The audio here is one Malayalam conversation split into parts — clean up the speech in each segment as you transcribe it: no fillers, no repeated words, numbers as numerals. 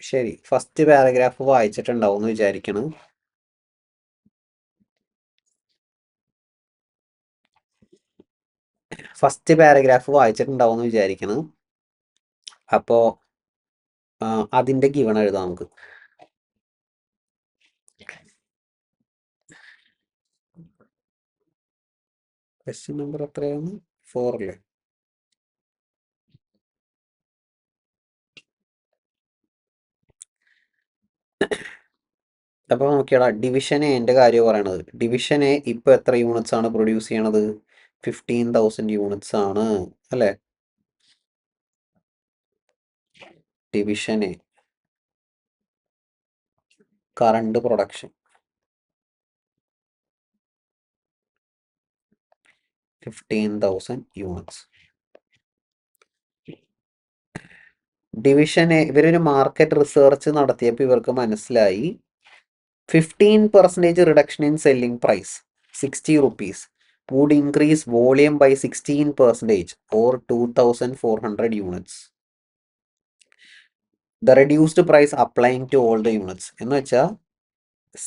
ശരി, ഫസ്റ്റ് പാരഗ്രാഫ് വായിച്ചിട്ടുണ്ടാവും എന്ന് വിചാരിക്കണം. ഫസ്റ്റ് പാരഗ്രാഫ് വായിച്ചിട്ടുണ്ടാവും എന്ന് വിചാരിക്കണം. അപ്പോ അതിന്റെ ഗിവൺ എഴുതാം നമുക്ക്. ക്വസ്റ്റ്യൻ നമ്പർ എത്രയാണ്? 4 അല്ലേ? അപ്പൊ നോക്കിയാടാ, ഡിവിഷൻ എന്റെ കാര്യം പറയണത്. ഡിവിഷൻ എ ഇപ്പൊ എത്ര യൂണിറ്റ്സ് ആണ് പ്രൊഡ്യൂസ് ചെയ്യണത്? 15,000 യൂണിറ്റ്സ് ആണ് അല്ലെ? Division A current production 15,000 units. Division A ഇവരൊരു മാർക്കറ്റ് റിസർച്ച് നടത്തിയപ്പോൾ ഇവർക്ക് മനസ്സിലായി 15% reduction in selling price 60 rupees would increase volume by 16% or 2,400 units. The reduced price applying to all the units എന്ന് വെച്ചാൽ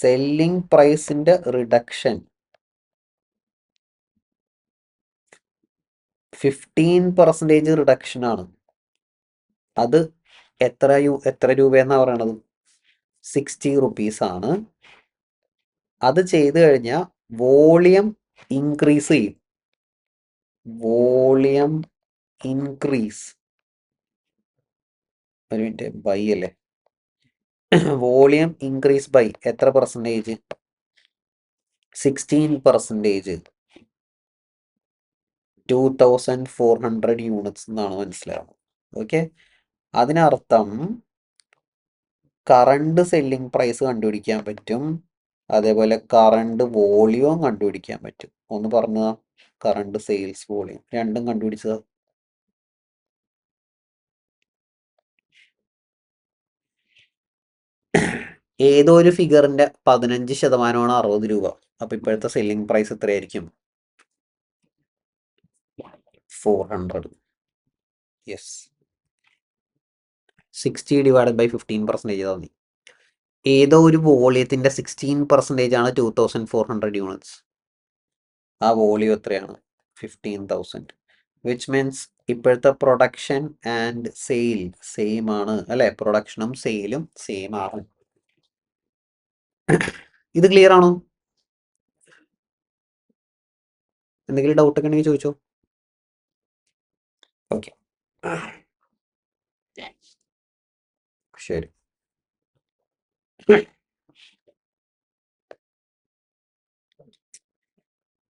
സെല്ലിംഗ് പ്രൈസിന്റെ റിഡക്ഷൻ 15% റിഡക്ഷൻ ആണ്. അത് എത്ര രൂപയെന്നാ പറയണത്? 60 rupees ആണ്. അത് ചെയ്തു കഴിഞ്ഞാൽ വോളിയം ഇൻക്രീസ് ചെയ്യും. വോളിയം ഇൻക്രീസ്, ഒരു മിനിറ്റ്, ബൈ അല്ലേ? വോളിയം ഇൻക്രീസ് ബൈ എത്ര പെർസെൻറ്റേജ്? 16%. 2,400 യൂണിറ്റ്സ് എന്നാണ് മനസ്സിലാവുന്നത്. ഓക്കെ, അതിനർത്ഥം കറണ്ട് സെല്ലിംഗ് പ്രൈസ് കണ്ടുപിടിക്കാൻ പറ്റും, അതേപോലെ കറണ്ട് വോളിയവും കണ്ടുപിടിക്കാൻ പറ്റും. ഒന്ന് പറഞ്ഞ കറണ്ട് സെയിൽസ് വോളിയം രണ്ടും കണ്ടുപിടിച്ചത്. ഏതോ ഒരു ഫിഗറിന്റെ 15% 60 രൂപ. അപ്പൊ ഇപ്പോഴത്തെ സെല്ലിംഗ് പ്രൈസ് എത്രയായിരിക്കും? 400. യെസ്, 60 ഡിവൈഡഡ് ബൈ 15% ചെയ്താൽ മതി. ഏതോ ഒരു വോളിയത്തിന്റെ 16% ആണ് 2,400 യൂണിറ്റ്സ്. ആ വോളിയം എത്രയാണ്? 15,000. വിച്ച് മീൻസ് ഇപ്പോഴത്തെ പ്രൊഡക്ഷൻ ആൻഡ് സെയിൽ സെയിം ആണ് അല്ലെ? പ്രൊഡക്ഷനും സെയിലും സെയിം ആണ്. ഇത് ക്ലിയർ ആണോ? എന്തെങ്കിലും ഡൗട്ട് ഒക്കെ ഉണ്ടെങ്കിൽ ചോദിച്ചോ. ഓക്കെ, ശരി.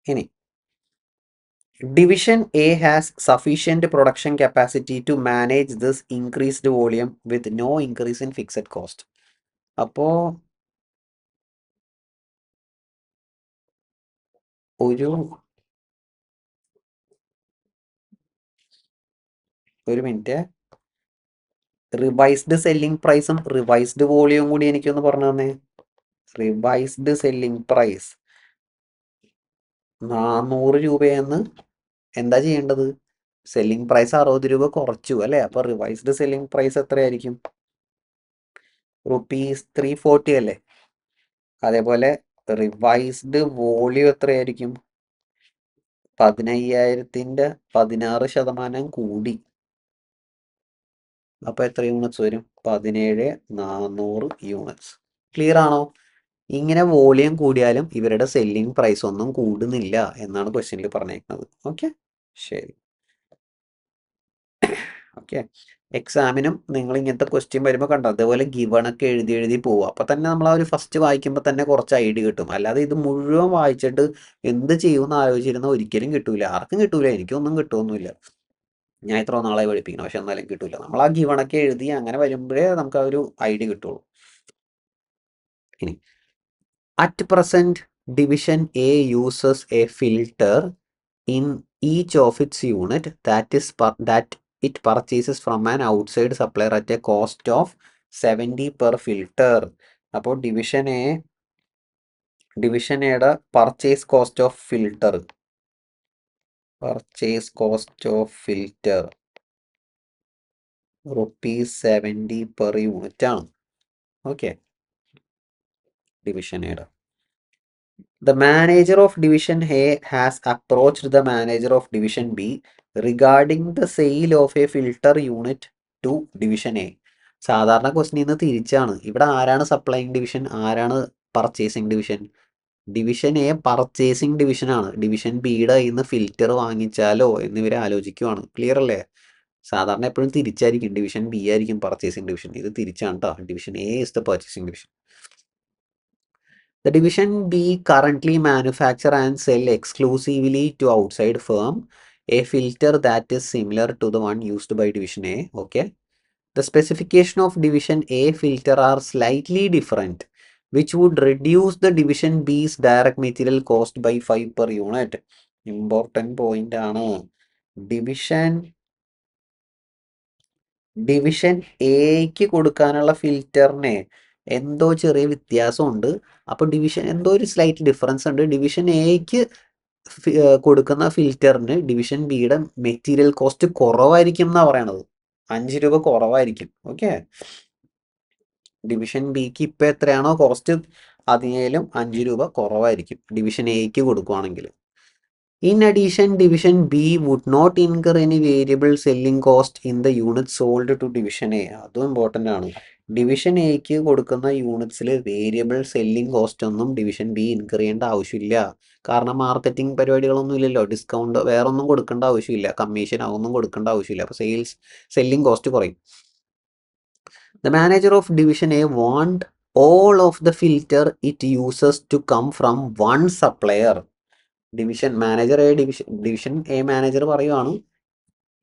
ഇനി division A has sufficient production capacity to manage this increased volume with no increase in fixed cost. അപ്പോ ഒരു മിനിറ്റ്, റിവൈസ്ഡ് സെല്ലിംഗ് പ്രൈസും റിവൈസ്ഡ് വോളിയം കൂടി എനിക്കൊന്ന് പറഞ്ഞു തന്നെ. റിവൈസ്ഡ് സെല്ലിംഗ് പ്രൈസ് 400 രൂപയെന്ന് എന്താ ചെയ്യേണ്ടത്? സെല്ലിംഗ് പ്രൈസ് 60 രൂപ കുറച്ചു അല്ലെ? അപ്പൊ റിവൈസ്ഡ് സെല്ലിംഗ് പ്രൈസ് എത്രയായിരിക്കും? ₹340 അല്ലേ? അതേപോലെ റിവൈസ്ഡ് വോളിയം എത്രയായിരിക്കും? 15,000ന്റെ 16% കൂടി. അപ്പൊ എത്ര യൂണിറ്റ്സ് വരും? 17,400 യൂണിറ്റ്സ്. ക്ലിയർ ആണോ? ഇങ്ങനെ വോളിയം കൂടിയാലും ഇവരുടെ സെല്ലിംഗ് പ്രൈസ് ഒന്നും കൂടുന്നില്ല എന്നാണ് ക്വസ്റ്റ്യനിൽ പറഞ്ഞേക്കുന്നത്. ഓക്കെ, ശരി. ഓക്കെ, എക്സാമിനും നിങ്ങൾ ഇങ്ങനത്തെ ക്വസ്റ്റ്യൻ വരുമ്പോൾ കണ്ടോ, അതേപോലെ ഗിവണൊക്കെ എഴുതി പോവുക. അപ്പൊ തന്നെ നമ്മൾ ആ ഒരു ഫസ്റ്റ് വായിക്കുമ്പോൾ തന്നെ കുറച്ച് ഐഡിയ കിട്ടും. അല്ലാതെ ഇത് മുഴുവൻ വായിച്ചിട്ട് എന്ത് ചെയ്യുമെന്ന് ആലോചിച്ചിരുന്ന ഒരിക്കലും കിട്ടൂല. ആർക്കും കിട്ടൂല, എനിക്കൊന്നും കിട്ടുമൊന്നുമില്ല. ഞാൻ ഇത്ര നാളെ പഠിപ്പിക്കണം, പക്ഷെ എന്നാലും കിട്ടൂല. നമ്മൾ ആ ഗിവണൊക്കെ എഴുതി അങ്ങനെ വരുമ്പോഴേ നമുക്ക് ആ ഒരു ഐഡിയ കിട്ടുള്ളൂ. ഇനി at present division A uses a filter in each of its unit that it purchases from an outside supplier at a cost of 70 per filter. അപ്പോൾ ഡിവിഷൻ എയുടെ purchase cost of filter ₹70 per unit ആണ്. ഓക്കെ, ഡിവിഷൻ എയുടെ The manager of division A has approached the manager of division B regarding the sale of a filter unit to division A. സാധാരണ ക്വസ്റ്റിനിൽ നിന്ന് തിരിച്ചാണ്. ഇവിടെ ആരാണ് സപ്ലൈയിങ് ഡിവിഷൻ, ആരാണ് purchasing division? Division A purchasing division ആണ്. ഡിവിഷൻ ബിയുടെ കയ്യിൽ നിന്ന് ഫിൽറ്റർ വാങ്ങിച്ചാലോ എന്നിവർ ആലോചിക്കുവാണ്. ക്ലിയർ അല്ലേ? സാധാരണ എപ്പോഴും തിരിച്ചായിരിക്കും, ഡിവിഷൻ ബി ആയിരിക്കും പർച്ചേസിങ് ഡിവിഷൻ. ഇത് തിരിച്ചാണ് കേട്ടോ. Division A is the purchasing division. The division B currently manufacture and sell exclusively to outside firm a filter that is similar to the one used by division A. Okay. The specification of division A filter are slightly different, which would reduce the division B's direct material cost by 5 per unit. Important point ആണ്. ഡിവിഷൻ എക്ക് കൊടുക്കാനുള്ള ഫിൽറ്ററിനെ എന്തോ ചെറിയ വ്യത്യാസമുണ്ട്. അപ്പോൾ ഡിവിഷൻ എന്തോ ഒരു സ്ലൈറ്റ് ഡിഫറൻസ് ഉണ്ട്. ഡിവിഷൻ എക്ക് കൊടുക്കുന്ന ഫിൽറ്ററിന് ഡിവിഷൻ ബിയുടെ മെറ്റീരിയൽ കോസ്റ്റ് കുറവായിരിക്കും എന്നാണ് പറയണത്. 5 രൂപ കുറവായിരിക്കും. ഓക്കെ, ഡിവിഷൻ ബിക്ക് ഇപ്പം എത്രയാണോ കോസ്റ്റ് അതിനേലും 5 രൂപ കുറവായിരിക്കും ഡിവിഷൻ എക്ക് കൊടുക്കുവാണെങ്കിൽ. In addition, division B would not incur any variable selling cost in the units sold to division A. അതും ഇമ്പോർട്ടൻ്റ് ആണ്. ഡിവിഷൻ എക്ക് കൊടുക്കുന്ന യൂണിറ്റ്സിൽ വേരിയബിൾ സെല്ലിംഗ് കോസ്റ്റ് ഒന്നും ഡിവിഷൻ ബി ഇൻകർ ചെയ്യേണ്ട ആവശ്യമില്ല. കാരണം മാർക്കറ്റിംഗ് പരിപാടികളൊന്നും ഇല്ലല്ലോ, ഡിസ്കൗണ്ട് വേറെ ഒന്നും കൊടുക്കേണ്ട ആവശ്യമില്ല, കമ്മീഷൻ അതൊന്നും കൊടുക്കേണ്ട ആവശ്യമില്ല. അപ്പോൾ സെല്ലിംഗ് കോസ്റ്റ് കുറയും. The manager of division A want all of the filter it uses to come from one supplier. Division manager division A manager പറയുവാണ്,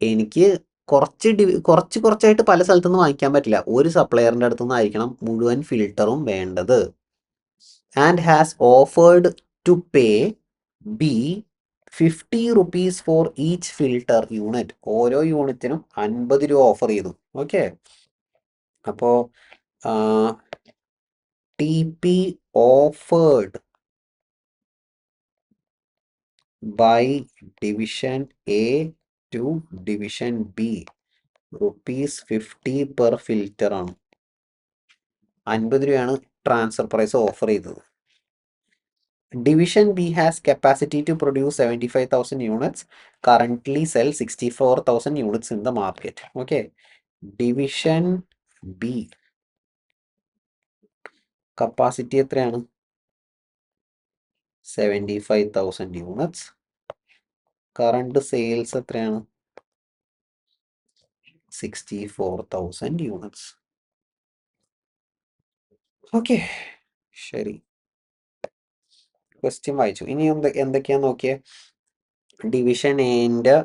എനിക്ക് കുറച്ചായിട്ട് പല സ്ഥലത്തുനിന്ന് വാങ്ങിക്കാൻ പറ്റില്ല, ഒരു സപ്ലയറിൻ്റെ അടുത്തു നിന്നായിരിക്കണം മുഴുവൻ ഫിൽറ്ററും വേണ്ടത്. And has offered to pay B 50 rupees for each filter unit. ഓരോ യൂണിറ്റിനും 50 രൂപ ഓഫർ ചെയ്തു. ഓക്കെ, അപ്പോൾ T P offered by division A to division B ₹50 per filter ആണ്. 50 രൂപയാണ് ട്രാൻസ്ഫർ പ്രൈസ് ഓഫർ ചെയ്തത്. Division B has capacity to produce 75,000 units, currently sell 64,000 units in the market. Okay, division B capacity എത്രയാണ്? 75,000 യൂണിറ്റ്സ്. കറണ്ട് സെയിൽസ് എത്രയാണ്? 64,000 യൂണിറ്റ്സ്. ഓക്കെ, ശരി, ക്വസ്റ്റ്യൻ വായിച്ചു. ഇനി എന്തൊക്കെയാന്ന് നോക്കിയേ. ഡിവിഷൻ എൻ്റെ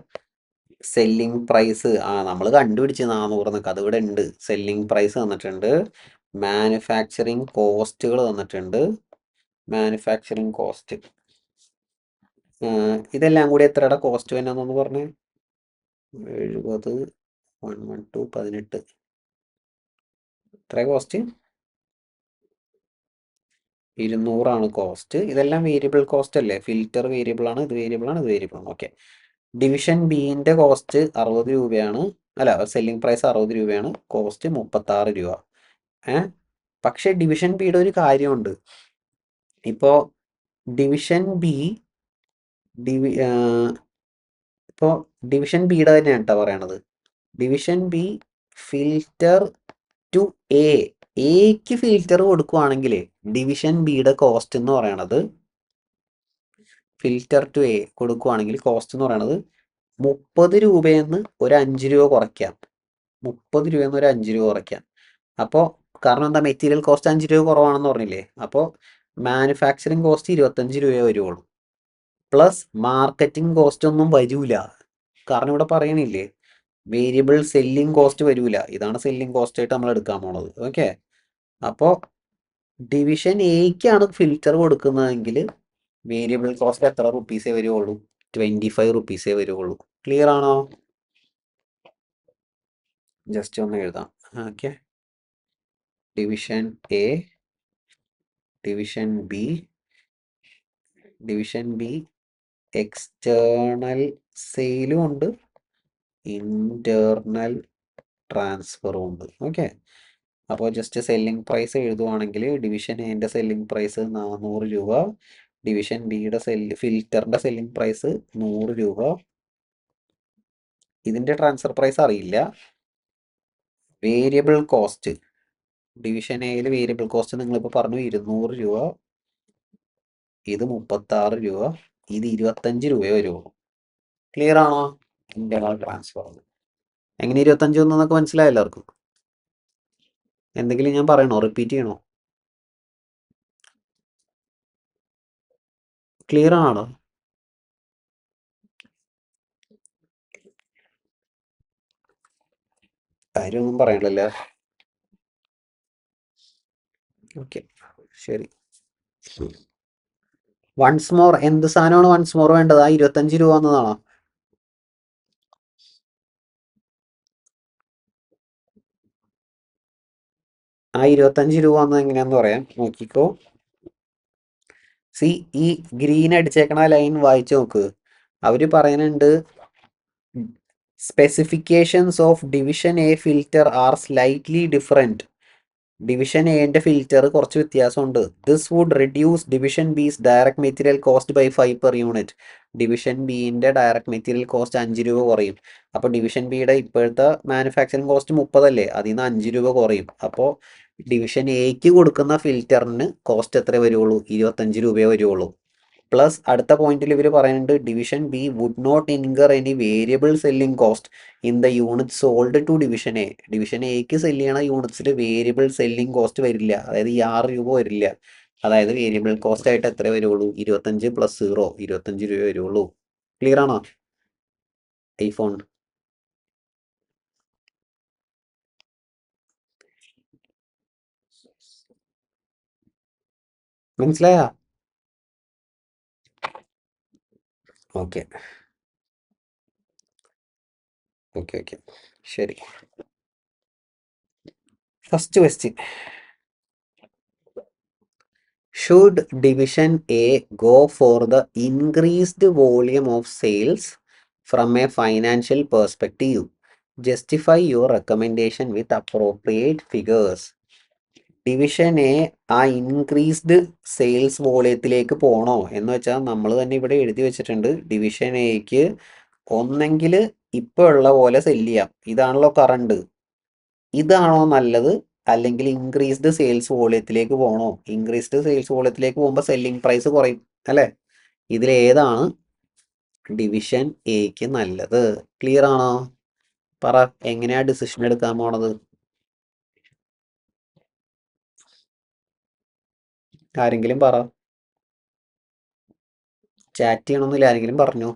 സെല്ലിംഗ് പ്രൈസ് നമ്മൾ കണ്ടുപിടിച്ച് 400 അത് ഇവിടെ ഉണ്ട്. സെല്ലിംഗ് പ്രൈസ് തന്നിട്ടുണ്ട്, മാനുഫാക്ചറിങ് കോസ്റ്റുകൾ തന്നിട്ടുണ്ട്. മാനുഫാക്ചറിങ് കോസ്റ്റ് ഇതെല്ലാം കൂടി എത്രയുടെ കോസ്റ്റ് വേണമെന്നൊന്ന് പറഞ്ഞേ. 70 112 18 എത്ര കോസ്റ്റ്? 200 കോസ്റ്റ്. ഇതെല്ലാം വേരിയബിൾ കോസ്റ്റ് അല്ലേ? ഫിൽറ്റർ വേരിയബിൾ ആണ്, ഇത് വേരിയബിൾ ആണ്, ഇത് വേരിയബിൾ ആണ്. ഓക്കെ, ഡിവിഷൻ ബിൻ്റെ കോസ്റ്റ് 60 രൂപയാണ്, അല്ല സെല്ലിംഗ് പ്രൈസ് 60 രൂപയാണ്, കോസ്റ്റ് 36 രൂപ. പക്ഷേ ഡിവിഷൻ ബിയുടെ ഒരു കാര്യമുണ്ട്. ഇപ്പോൾ ഡിവിഷൻ ബി ഇപ്പോൾ ഡിവിഷൻ ബിയുടെ തന്നെയാണ് കേട്ടോ പറയണത്. ഡിവിഷൻ ബി ഫിൽറ്റർ ടു എക്ക് ഫിൽറ്റർ കൊടുക്കുവാണെങ്കിൽ ഡിവിഷൻ ബിയുടെ കോസ്റ്റ് എന്ന് പറയണത്, ഫിൽറ്റർ ടു എ കൊടുക്കുവാണെങ്കിൽ കോസ്റ്റ് എന്ന് പറയണത് 30 രൂപയെന്ന് ഒരു 5 രൂപ കുറയ്ക്കാം. 30 രൂപയെന്ന് ഒരു 5 രൂപ കുറയ്ക്കാം. അപ്പോൾ കാരണം എന്താ, മെറ്റീരിയൽ കോസ്റ്റ് 5 രൂപ കുറവാണെന്ന് പറഞ്ഞില്ലേ. അപ്പോൾ മാനുഫാക്ചറിങ് കോസ്റ്റ് 25 രൂപയെ വരുള്ളൂ. പ്ലസ് മാർക്കറ്റിംഗ് കോസ്റ്റ് ഒന്നും വരൂല. കാരണം ഇവിടെ പറയണില്ലേ, വേരിയബിൾ സെല്ലിംഗ് കോസ്റ്റ് വരൂല. ഇതാണ് സെല്ലിംഗ് കോസ്റ്റ് ആയിട്ട് നമ്മൾ എടുക്കാൻ പോണത്. ഓക്കെ, അപ്പോൾ ഡിവിഷൻ എക്കാണ് ഫിൽറ്റർ കൊടുക്കുന്നതെങ്കിൽ വേരിയബിൾ കോസ്റ്റ് എത്ര റുപ്പീസേ വരുള്ളൂ? 25 റുപ്പീസേ വരുള്ളൂ. ക്ലിയർ ആണോ? ജസ്റ്റ് ഒന്ന് എഴുതാം. Okay, division A, division B, division B external സെയിലും ഉണ്ട്, ഇന്റേർണൽ ട്രാൻസ്ഫറും ഉണ്ട്. ഓക്കെ, അപ്പോൾ ജസ്റ്റ് സെല്ലിംഗ് പ്രൈസ് എഴുതുവാണെങ്കിൽ ഡിവിഷൻ എന്റെ സെല്ലിംഗ് പ്രൈസ് 400 രൂപ, ഡിവിഷൻ ബിയുടെ ഫിൽറ്ററിന്റെ സെല്ലിംഗ് പ്രൈസ് 100 രൂപ. ഇതിന്റെ ട്രാൻസ്ഫർ പ്രൈസ് അറിയില്ല. വേരിയബിൾ കോസ്റ്റ്, ഡിവിഷൻ എയിൽ വേരിയബിൾ കോസ്റ്റ് നിങ്ങളിപ്പോൾ പറഞ്ഞു 200 രൂപ, ഇത് 36 രൂപ, ഇത് 25 രൂപയെ വരുള്ളൂ. ക്ലിയർ ആണോ? ഇന്റേണൽ ട്രാൻസ്ഫർ എങ്ങനെ 25 വന്നൊക്കെ മനസ്സിലായോ എല്ലാവർക്കും? എന്തെങ്കിലും ഞാൻ പറയണോ, റിപ്പീറ്റ് ചെയ്യണോ? ക്ലിയർ ആണോ? കാര്യമൊന്നും പറയണില്ല. ഓക്കെ, ശരി. വൺസ് മോർ, എന്ത് സാധനമാണ് വൺസ് മോർ വേണ്ടത്? ആ 25 രൂപ എന്നതാണോ? ആ 25 രൂപ എന്നത് എങ്ങനെയാന്ന് പറയാം, നോക്കിക്കോ. സി, ഈ ഗ്രീൻ അടിച്ചേക്കണ ലൈൻ വായിച്ചു നോക്ക്. അവര് പറയുന്നുണ്ട് specifications of division A filter are slightly different. Division എന്റെ ഫിൽറ്റർ കുറച്ച് വ്യത്യാസമുണ്ട്. This would reduce division B's direct material cost by 5 per unit. Division ബിന്റെ ഡയറക്ട് മെറ്റീരിയൽ കോസ്റ്റ് 5 രൂപ കുറയും. അപ്പോൾ ഡിവിഷൻ ബിയുടെ ഇപ്പോഴത്തെ മാനുഫാക്ചറിങ് കോസ്റ്റ് 30 അല്ലേ, അതിൽ നിന്ന് 5 രൂപ കുറയും. അപ്പോൾ ഡിവിഷൻ എക്ക് കൊടുക്കുന്ന ഫിൽറ്ററിന് കോസ്റ്റ് എത്ര വരുള്ളൂ? 25 രൂപയെ വരുള്ളൂ. പ്ലസ് അടുത്ത പോയിന്റിൽ ഇവർ പറയുന്നുണ്ട് division B would not incur any variable selling cost in the unit sold to division A. Division എക്ക് സെല് ചെയ്യണ യൂണിറ്റ്സിൽ വേരിയബിൾ സെല്ലിംഗ് കോസ്റ്റ് വരില്ല, അതായത് ഈ 6 രൂപ വരില്ല. അതായത് വേരിയബിൾ കോസ്റ്റ് ആയിട്ട് എത്ര വരുള്ളൂ? 25 പ്ലസ് 0, 25 രൂപ വരുള്ളൂ. ക്ലിയർ ആണോ? ഐഫോൺ മനസ്സിലായ? ഓക്കെ ഓക്കെ ഓക്കെ, ശരി. First question, should division A go for the increased volume of sales from a financial perspective? Justify your recommendation with appropriate figures. Division A ആ ഇൻക്രീസ്ഡ് സെയിൽസ് വോളിയത്തിലേക്ക് പോകണോ എന്ന് വെച്ചാൽ നമ്മൾ തന്നെ ഇവിടെ എഴുതി വെച്ചിട്ടുണ്ട്. ഡിവിഷൻ എക്ക് ഒന്നെങ്കിൽ ഇപ്പോൾ ഉള്ള പോലെ സെല് ചെയ്യാം, ഇതാണല്ലോ കറണ്ട്, ഇതാണോ നല്ലത്? അല്ലെങ്കിൽ ഇൻക്രീസ്ഡ് സെയിൽസ് വോളിയത്തിലേക്ക് പോകണോ? ഇൻക്രീസ്ഡ് സെയിൽസ് വോളിയത്തിലേക്ക് പോകുമ്പോൾ സെല്ലിംഗ് പ്രൈസ് കുറയും അല്ലേ? ഇതിലേതാണ് ഡിവിഷൻ എക്ക് നല്ലത്? ക്ലിയർ ആണോ? പറ, എങ്ങനെയാ ഡിസിഷൻ എടുക്കാൻ പോണത്? ആരെങ്കിലും പറ. ചാറ്റ് ചെയ്യണമെന്നില്ല, ആരെങ്കിലും പറഞ്ഞോ.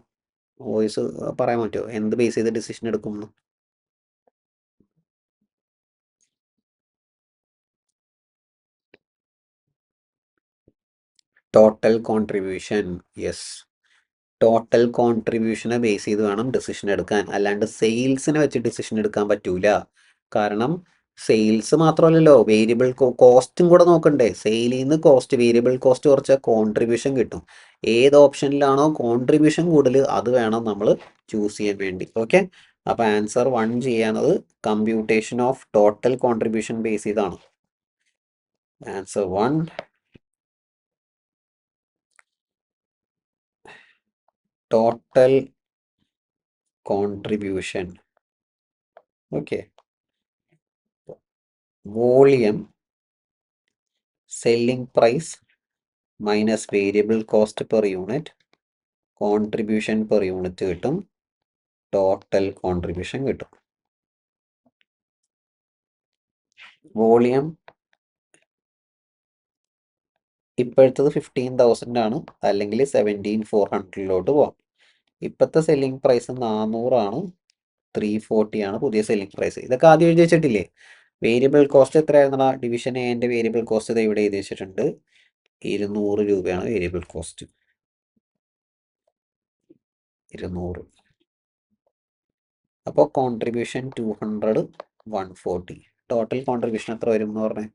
വോയിസ് പറയാൻ പറ്റുമോ എന്ത് ബേസ് ചെയ്ത് ഡിസിഷൻ എടുക്കുമെന്ന്? Total contribution, yes. ടോട്ടൽ കോൺട്രിബ്യൂഷനെ ബേസ് ചെയ്ത് വേണം ഡിസിഷൻ എടുക്കാൻ, അല്ലാണ്ട് സെയിൽസിനെ വെച്ച് ഡിസിഷൻ എടുക്കാൻ പറ്റൂല. കാരണം സെയിൽസ് മാത്രമല്ലല്ലോ, വേരിയബിൾ കോസ്റ്റും കൂടെ നോക്കണ്ടേ. സെയിലിൽ നിന്ന് കോസ്റ്റ്, വേരിയബിൾ കോസ്റ്റ് കുറച്ചാൽ കോൺട്രിബ്യൂഷൻ കിട്ടും. ഏത് ഓപ്ഷനിലാണോ കോൺട്രിബ്യൂഷൻ കൂടുതൽ അത് വേണം നമ്മൾ ചൂസ് ചെയ്യാൻ വേണ്ടി. ഓക്കെ, അപ്പോൾ ആൻസർ 1 ചെയ്യാനത് computation of total contribution base ചെയ്താണ്. Answer 1 total contribution. Okay, volume, selling price minus variable cost per unit, contribution per unit കിട്ടും, ടോട്ടൽ കോൺട്രിബ്യൂഷൻ കിട്ടും. വോളിയം ഇപ്പോഴത്തത് 15,000 ആണ്, അല്ലെങ്കിൽ 17,400 പോവാം. ഇപ്പോഴത്തെ സെല്ലിംഗ് പ്രൈസ് 400 ആണ്, 340 ആണ് പുതിയ സെല്ലിംഗ് പ്രൈസ്. ഇതൊക്കെ ആദ്യം എഴുതി വെച്ചിട്ടില്ലേ? വേരിയബിൾ കോസ്റ്റ് എത്രയായിരുന്നാ? ഡിവിഷൻ എന്റെ വേരിയബിൾ കോസ്റ്റ് ഇത് ഇവിടെ എഴുതി വെച്ചിട്ടുണ്ട്, 200 രൂപയാണ് വേരിയബിൾ കോസ്റ്റ്. 200. അപ്പോൾ കോൺട്രിബ്യൂഷൻ 200, 140. ടോട്ടൽ കോൺട്രിബ്യൂഷൻ എത്ര വരും എന്ന് പറഞ്ഞേ?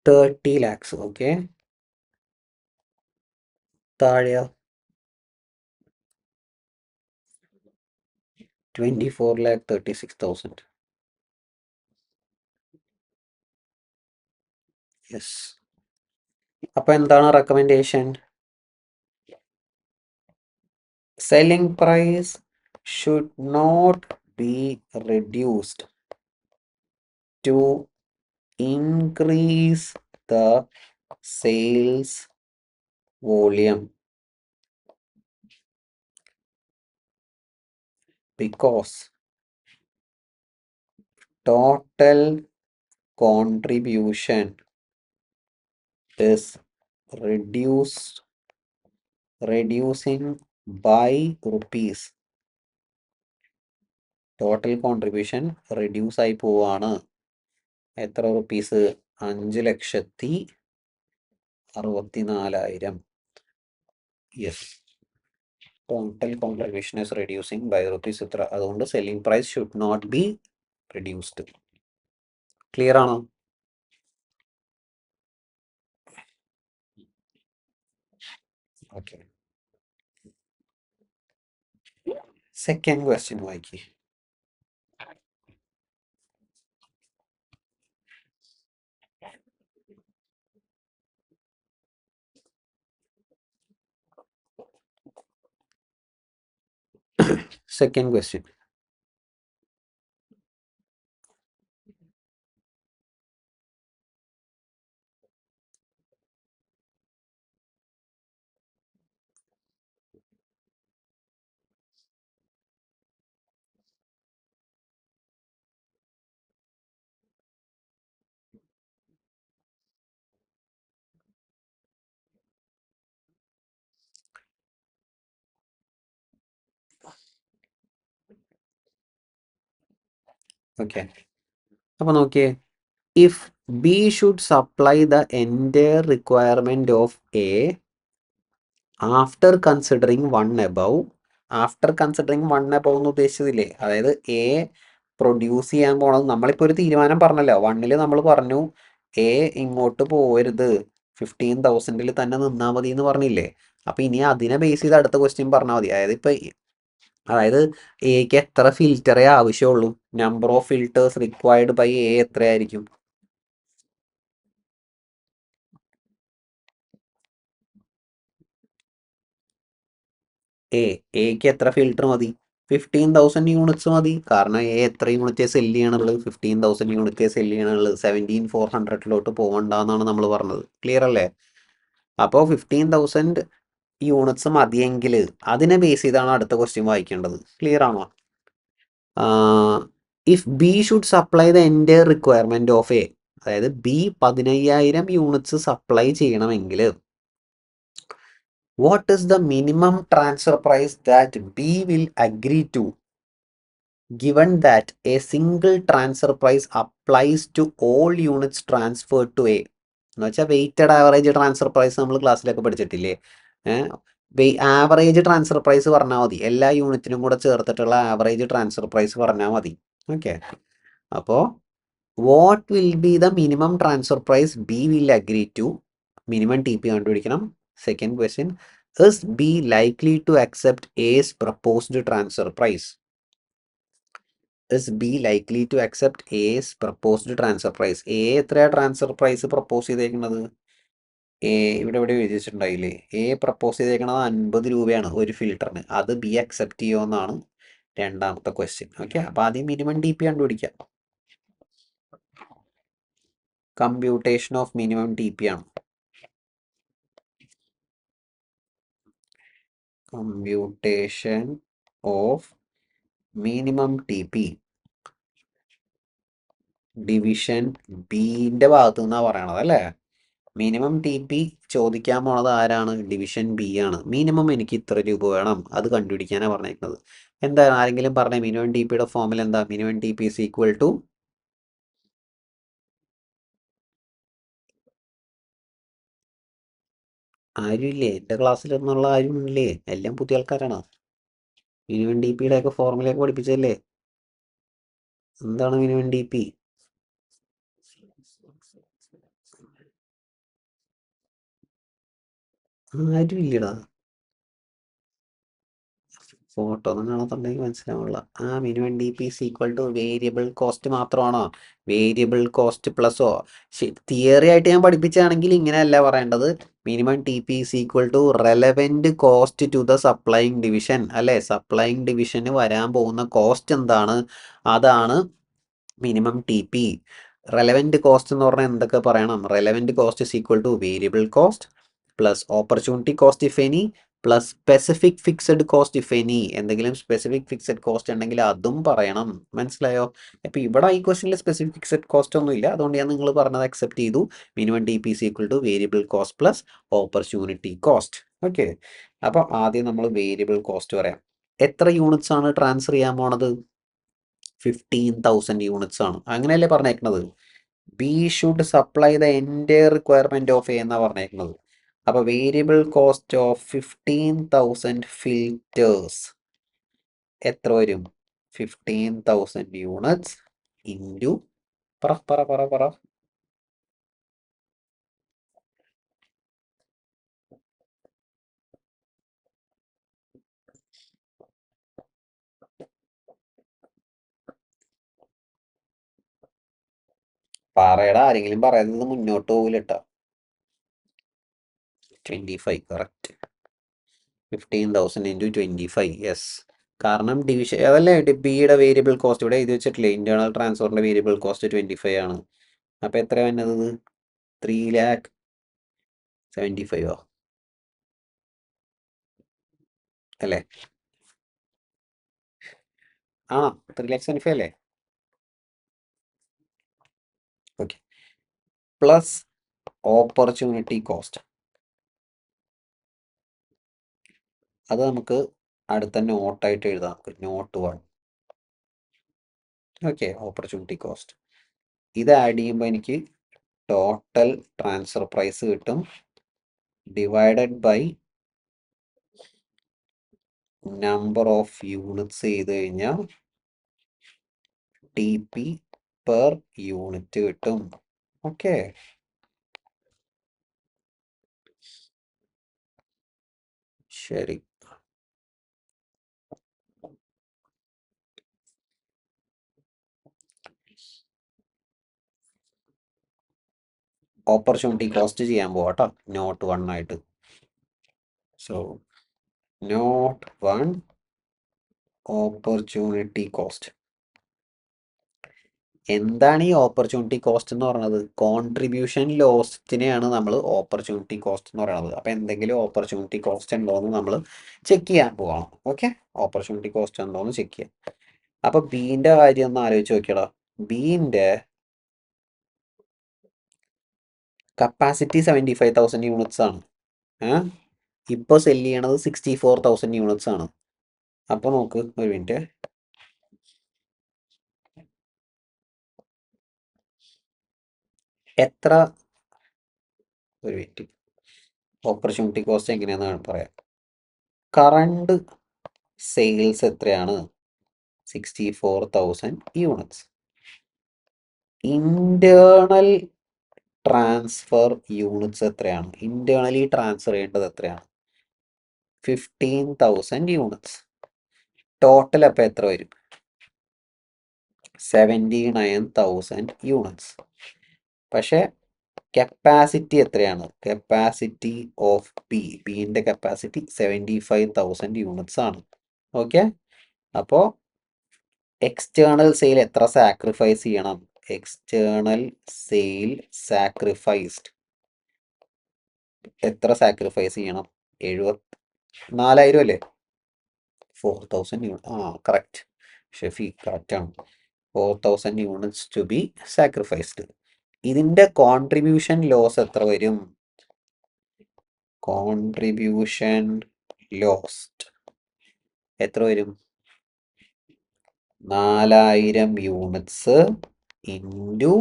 30 lakhs. ഓക്കെ, താഴെയോ? 24,36,000. യെസ്. അപ്പൊ എന്താണ് recommendation? Selling price should not be reduced to increase the sales volume because total contribution is reducing by rupees. Total contribution reduce ആയി പോവാണ്. എത്ര rupees? 5,64,000. Yes, total contribution is reducing by rupees ഇത്ര. അതുകൊണ്ട് selling price should not be reduced. Clear ആണോ? ഓക്കെ, സെക്കൻഡ് ക്വസ്റ്റ്യൻ വായിക്കി. Second question. ഓക്കെ, അപ്പൊ നോക്കിയേ. If B should supply the entire requirement of A after considering one above. After considering one above എന്ന് ഉദ്ദേശിച്ചതില്ലേ, അതായത് എ പ്രൊഡ്യൂസ് ചെയ്യാൻ പോണത്. നമ്മളിപ്പോൾ ഒരു തീരുമാനം പറഞ്ഞല്ലോ. 1ൽ നമ്മൾ പറഞ്ഞു എ ഇങ്ങോട്ട് പോകരുത്, 15,000 തന്നെ നിന്നാൽ മതി എന്ന് പറഞ്ഞില്ലേ. അപ്പൊ ഇനി അതിനെ ബേസ് ചെയ്ത് അടുത്ത ക്വസ്റ്റ്യൻ പറഞ്ഞാൽ മതി. അതായത് എക്ക് എത്ര ഫിൽറ്ററേ ആവശ്യമുള്ളൂ? Number of filters required by A എത്രയായിരിക്കും? എക്ക് എത്ര ഫിൽറ്റർ മതി? 15,000 യൂണിറ്റ്സ് മതി. കാരണം എ എത്ര യൂണിറ്റേ സെല് ചെയ്യണുള്ളത്? 15,000 യൂണിറ്റേ സെല് ചെയ്യണുള്ളത്. 17,400 പോകണ്ടെന്നാണ് നമ്മൾ പറഞ്ഞത്. ക്ലിയർ അല്ലേ? അപ്പോൾ 15,000 യൂണിറ്റ്സ് മതിയെങ്കിൽ അതിനെ ബേസ് ചെയ്താണ് അടുത്ത ക്വസ്റ്റ്യൻ വായിക്കേണ്ടത്. ക്ലിയർ ആണോ? If B should supply the entire requirement of A, അതായത് ബി 15,000 യൂണിറ്റ്സ് സപ്ലൈ ചെയ്യണമെങ്കിൽ what is the minimum transfer price that B will agree to given that a single transfer price applies to all units transferred to A? എന്ന് വെച്ചാൽ വെയ്റ്റഡ് ആവറേജ് ട്രാൻസ്ഫർ പ്രൈസ് നമ്മൾ ക്ലാസ്സിലൊക്കെ പഠിച്ചിട്ടില്ലേ? ആവറേജ് ട്രാൻസ്ഫർ പ്രൈസ് പറഞ്ഞാൽ മതി. എല്ലാ യൂണിറ്റിനും കൂടെ ചേർത്തിട്ടുള്ള ആവറേജ് ട്രാൻസ്ഫർ പ്രൈസ് പറഞ്ഞാൽ മതി. ഓക്കെ, അപ്പോൾ what will be the minimum transfer price B will agree to? Minimum T P കണ്ടുപിടിക്കണം. Second question, is B likely to accept A's proposed transfer price? Is B likely to accept A's proposed transfer price? A എത്രയാ ട്രാൻസ്ഫർ പ്രൈസ് പ്രപ്പോസ് ചെയ്തേക്കുന്നത്? ഇവിടെ എഴുതിച്ചിട്ടുണ്ടായില്ലേ? എ പ്രപ്പോസ് ചെയ്തേക്കുന്നത് 50 രൂപയാണ് ഒരു ഫിൽറ്ററിന്. അത് ബി അക്സെപ്റ്റ് ചെയ്യുമെന്നാണ് രണ്ടാമത്തെ ക്വസ്റ്റ്യൻ. ഓക്കെ, അപ്പൊ ആദ്യം മിനിമം ടി പി കണ്ടുപിടിക്കാം. Computation of minimum T P ആണ്. Computation of minimum T P division ബിന്റെ ഭാഗത്തു നിന്നാണ് പറയണത് അല്ലേ? മിനിമം ടി പി ചോദിക്കാൻ പോണത് ആരാണ്? ഡിവിഷൻ ബി ആണ്. മിനിമം എനിക്ക് ഇത്ര രൂപ വേണം, അത് കണ്ടുപിടിക്കാനാണ് പറഞ്ഞേക്കുന്നത്. എന്താ ആരെങ്കിലും പറഞ്ഞ മിനിമം ടി പിയുടെ ഫോമിൽ എന്താ? Minimum T P is equal to ആരുമില്ലേ? എൻ്റെ ക്ലാസ്സിലൊന്നുള്ള ആരുമില്ലേ? എല്ലാം പുതിയ ആൾക്കാരാണ്. മിനിമം ടി പിയുടെ ഒക്കെ ഫോർമുലയൊക്കെ പഠിപ്പിച്ചല്ലേ? എന്താണ് മിനിമം ടി പി? ആരും ഇല്ലടാ. ഫോട്ടോ ഒന്നും കാണാത്തുണ്ടെങ്കിൽ മനസ്സിലാവുള്ള. Minimum D P is equal to variable cost മാത്രമാണോ? വേരിയബിൾ കോസ്റ്റ് പ്ലസോ? തിയറി ആയിട്ട് ഞാൻ പഠിപ്പിച്ചാണെങ്കിൽ ഇങ്ങനെയല്ല പറയേണ്ടത്. Minimum T P is equal to relevant cost to the supplying division അല്ലെ. സപ്ലൈയിങ് ഡിവിഷന് വരാൻ പോകുന്ന കോസ്റ്റ് എന്താണ്, അതാണ് minimum T P. Relevant cost എന്ന് പറഞ്ഞാൽ എന്തൊക്കെ പറയണം? Relevant cost is equal to variable cost plus opportunity cost if any plus specific fixed cost if any. എന്തെങ്കിലും സ്പെസിഫിക് ഫിക്സഡ് കോസ്റ്റ് ഉണ്ടെങ്കിൽ അതും പറയണം. മനസ്സിലായോ? അപ്പോൾ ഇവിടെ ഈ ക്വസ്റ്റിനിൽ സ്പെസിഫിക് ഫിക്സഡ് കോസ്റ്റ് ഒന്നും ഇല്ല, അതുകൊണ്ട് ഞാൻ നിങ്ങൾ പറഞ്ഞത് അക്സെപ്റ്റ് ചെയ്തു. Minimum T P is equal to variable cost plus opportunity cost. Okay, അപ്പോൾ ആദ്യം നമ്മൾ വേരിയബിൾ കോസ്റ്റ് പറയാം. എത്ര യൂണിറ്റ്സ് ആണ് ട്രാൻസ്ഫർ ചെയ്യാൻ പോണത്? 15,000 യൂണിറ്റ്സ് ആണ്. അങ്ങനെയല്ലേ പറഞ്ഞേക്കുന്നത്? B should supply the entire requirement of A എന്നാ പറഞ്ഞേക്കുന്നത്. അപ്പൊ വേരിയബിൾ കോസ്റ്റ് ഓഫ് 15,000 ഫിൽറ്റേഴ്സ് എത്ര വരും? 15,000 യൂണിറ്റ്സ് ഇൻറ്റു പറ പറ പറ പറ പറയടാ, ആരെങ്കിലും പറയുന്നത് മുന്നോട്ട് പോകില്ലട്ടാ. 25 കറക്റ്റ്. 15,000 into 25, yes. കാരണം ഡിവിഷൻ അതല്ലേ ബിയുടെ വേരിയബിൾ കോസ്റ്റ് ഇവിടെ എഴുതി വെച്ചിട്ടില്ലേ, ഇന്റേണൽ ട്രാൻസ്ഫറിന്റെ വേരിയബിൾ കോസ്റ്റ് 25 ആണ്. അപ്പൊ എത്ര വന്നത്? 3,75,000 അല്ലേ? ആണോ? 3,75,000 അല്ലേ? ഓക്കെ. പ്ലസ് ഓപ്പർച്യൂണിറ്റി കോസ്റ്റ്, അത് നമുക്ക് അടുത്ത നോട്ടായിട്ട് എഴുതാം. നോട്ട് 1. ഓക്കെ, ഓപ്പർച്യൂണിറ്റി കോസ്റ്റ് ഇത് ആഡ് ചെയ്യുമ്പോൾ എനിക്ക് ടോട്ടൽ ട്രാൻസ്ഫർ പ്രൈസ് കിട്ടും, divided by number of units ചെയ്ത് കഴിഞ്ഞാൽ ടി പി പെർ യൂണിറ്റ് കിട്ടും. ഓക്കെ, ശരി. ഓപ്പർച്യൂണിറ്റി കോസ്റ്റ് ചെയ്യാൻ പോവാട്ടോ, നോട്ട് 1 ആയിട്ട്. So note 1 opportunity cost. എന്താണ് ഈ ഓപ്പർച്യൂണിറ്റി കോസ്റ്റ് എന്ന് പറയുന്നത്? കോൺട്രിബ്യൂഷൻ ലോസ്റ്റിനെയാണ് നമ്മൾ ഓപ്പർച്യൂണിറ്റി കോസ്റ്റ് എന്ന് പറയുന്നത്. അപ്പോൾ എന്തെങ്കിലും ഓപ്പർച്യൂണിറ്റി കോസ്റ്റ് ഉണ്ടോ എന്ന് നമ്മൾ ചെക്ക് ചെയ്യാൻ പോവാം. ഓക്കെ, ഓപ്പർച്യൂണിറ്റി കോസ്റ്റ് ഉണ്ടോ എന്ന് ചെക്ക് ചെയ്യാം. അപ്പോൾ ബീൻ്റെ കാര്യം ഒന്ന് ആലോചിച്ച് നോക്കിയടാ. ബീൻ്റെ കപ്പാസിറ്റി 75,000 യൂണിറ്റ്സ് ആണ്. ഇപ്പോൾ സെല് ചെയ്യണത് 64,000 യൂണിറ്റ്സ് ആണ്. അപ്പോൾ നോക്ക്, ഒരു മിനിറ്റ്. എത്ര, ഒരു മിനിറ്റ്, ഓപ്പർച്യൂണിറ്റി കോസ്റ്റ് എങ്ങനെയാണെന്ന് പറയാം. കറണ്ട് സെയിൽസ് എത്രയാണ്? 64,000 യൂണിറ്റ്സ്. ഇന്റേണൽ ട്രാൻസ്ഫർ യൂണിറ്റ്സ് എത്രയാണ്? ഇന്റേണലി ട്രാൻസ്ഫർ ചെയ്യേണ്ടത് എത്രയാണ്? 15,000 യൂണിറ്റ്സ്. ടോട്ടൽ അപ്പോൾ എത്ര വരും? 79,000 യൂണിറ്റ്സ്. പക്ഷേ കപ്പാസിറ്റി എത്രയാണ്? കപ്പാസിറ്റി ഓഫ് ബിന്റെ കപ്പാസിറ്റി 75,000 യൂണിറ്റ്സ് ആണ്. ഓക്കെ, അപ്പോൾ എക്സ്റ്റേണൽ സെയിൽ എത്ര സാക്രിഫൈസ് ചെയ്യണം? എക്സ്റ്റേണൽ സെയിൽ സാക്രിഫൈസ്ഡ് എത്ര സാക്രിഫൈസ് ചെയ്യണം? 74,000 അല്ലേ? 4,000 യൂണിറ്റ്. കറക്റ്റ് ഷെഫി, കറക്റ്റാണ്. 4,000 യൂണിറ്റ്സ് ടു ബി സാക്രിഫൈസ്ഡ്. ഇതിൻ്റെ കോൺട്രിബ്യൂഷൻ ലോസ് എത്ര വരും? കോൺട്രിബ്യൂഷൻ ലോസ്റ്റ് എത്ര വരും? 4,000 യൂണിറ്റ്സ് ഇൻറ്റു